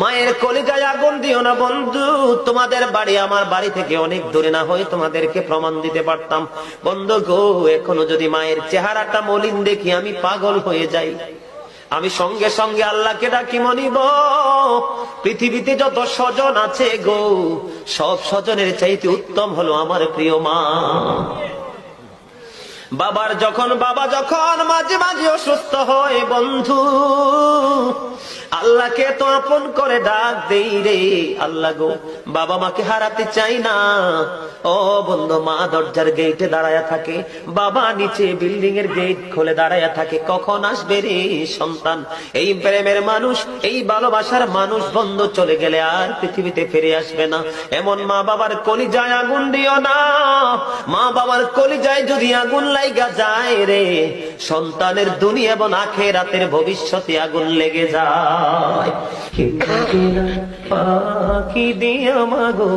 মায়ের কলিজায় আগুন দিও না বন্ধু। তোমাদের বাড়ি আমার বাড়ি থেকে অনেক দূরে না হয়ে তোমাদেরকে প্রমাণ দিতে পারতাম। বন্ধু গো, এখনো যদি মায়ের চেহারাটা মলিন দেখি আমি পাগল হয়ে যাই। আমি সঙ্গে সঙ্গে আল্লাহকে ডাকি, মনিব পৃথিবীতে যত স্বজন আছে গো, সব স্বজনের চাইতে উত্তম হলো আমার প্রিয় মা। বাবা যখন মাঝে মাঝে অসুস্থ হয় বন্ধু, আল্লাহকে তো আপন করে ডাক দেই রে। আল্লাহ গো, বাবা মাকে হারাতে চাই না। ও বন্ধু, মা দরজার গেটে দাঁড়ায়া থাকে, বাবা নিচে বিল্ডিং এর গেট খুলে দাঁড়ায়া থাকে, কখন আসবে রে সন্তান। এই প্রেমের মানুষ, এই ভালোবাসার মানুষ বন্ধু চলে গেলে আর পৃথিবীতে ফিরে আসবে না। এমন মা বাবার কলিজায় আগুন দিও না। মা বাবার কলিজায় যদি আগুন লাইগা যায় রে, সন্তানের দুনিয়া এবং আখিরাতের ভবিষ্যতে আগুন লেগে যায়। পাখি দিয়া মাগো